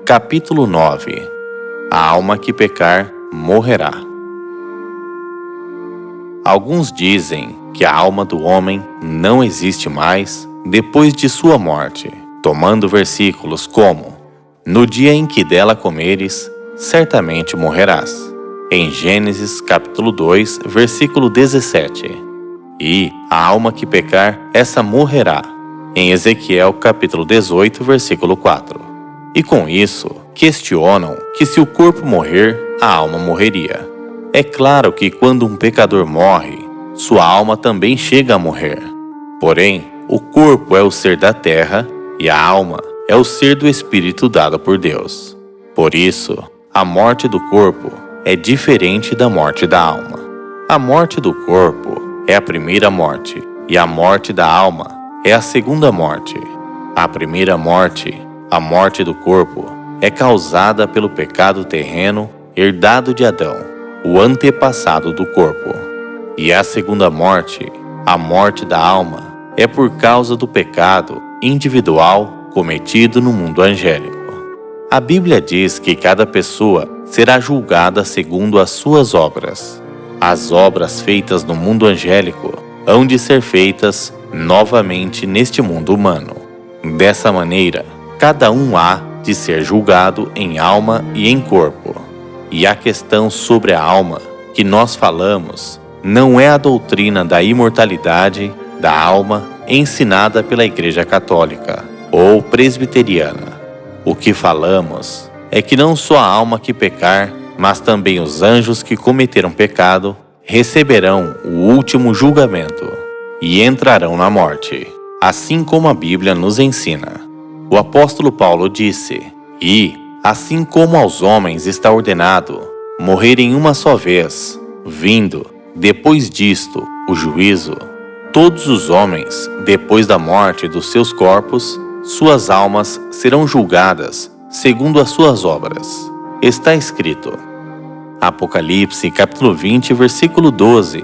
Capítulo 9. A alma que pecar morrerá. Alguns dizem que a alma do homem não existe mais depois de sua morte, tomando versículos como: no dia em que dela comeres, certamente morrerás, em Gênesis capítulo 2, versículo 17. E a alma que pecar, essa morrerá, em Ezequiel capítulo 18, versículo 4. E com isso, questionam que se o corpo morrer, a alma morreria. É claro que quando um pecador morre, sua alma também chega a morrer. Porém, o corpo é o ser da terra e a alma é o ser do Espírito dado por Deus. Por isso, a morte do corpo é diferente da morte da alma. A morte do corpo é a primeira morte e a morte da alma é a segunda morte. A primeira morte, a morte do corpo, é causada pelo pecado terreno herdado de Adão, o antepassado do corpo. E a segunda morte, a morte da alma, é por causa do pecado individual cometido no mundo angélico. A Bíblia diz que cada pessoa será julgada segundo as suas obras. As obras feitas no mundo angélico hão de ser feitas novamente neste mundo humano. Dessa maneira, cada um há de ser julgado em alma e em corpo. E a questão sobre a alma que nós falamos não é a doutrina da imortalidade da alma ensinada pela Igreja Católica ou Presbiteriana. O que falamos é que não só a alma que pecar, mas também os anjos que cometeram pecado receberão o último julgamento e entrarão na morte, assim como a Bíblia nos ensina. O apóstolo Paulo disse: e, assim como aos homens está ordenado morrerem uma só vez, vindo, depois disto, o juízo, todos os homens, depois da morte dos seus corpos, suas almas serão julgadas segundo as suas obras. Está escrito. Apocalipse, capítulo 20, versículo 12.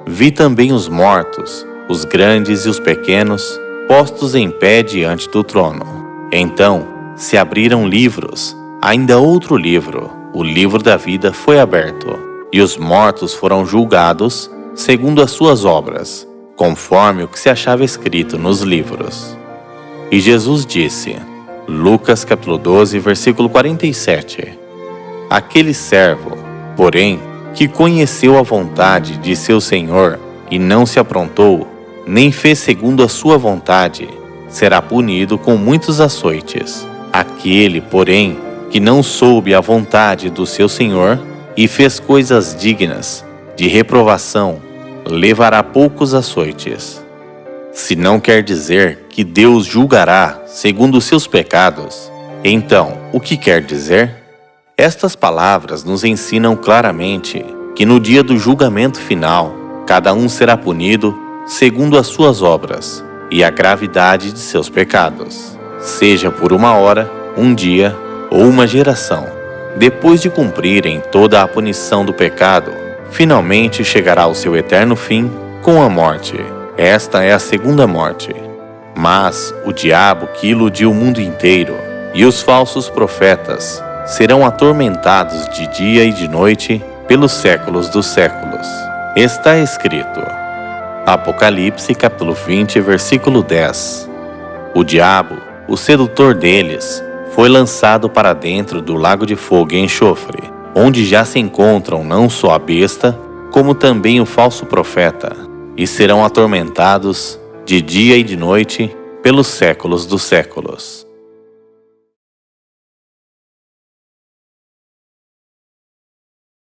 Vi também os mortos, os grandes e os pequenos, postos em pé diante do trono. Então se abriram livros, ainda outro livro, o livro da vida foi aberto, e os mortos foram julgados segundo as suas obras, conforme o que se achava escrito nos livros. E Jesus disse, Lucas capítulo 12, versículo 47, aquele servo, porém, que conheceu a vontade de seu Senhor e não se aprontou, nem fez segundo a sua vontade, será punido com muitos açoites. Aquele, porém, que não soube a vontade do seu Senhor e fez coisas dignas de reprovação, levará poucos açoites. Se não quer dizer que Deus julgará segundo os seus pecados, então, o que quer dizer? Estas palavras nos ensinam claramente que no dia do julgamento final, cada um será punido segundo as suas obras e a gravidade de seus pecados, seja por uma hora, um dia ou uma geração. Depois de cumprirem toda a punição do pecado, finalmente chegará ao seu eterno fim com a morte. Esta é a segunda morte. Mas o diabo que iludiu o mundo inteiro e os falsos profetas serão atormentados de dia e de noite pelos séculos dos séculos. Está escrito. Apocalipse capítulo 20, versículo 10. O diabo, o sedutor deles, foi lançado para dentro do lago de fogo e enxofre, onde já se encontram não só a besta, como também o falso profeta, e serão atormentados de dia e de noite pelos séculos dos séculos.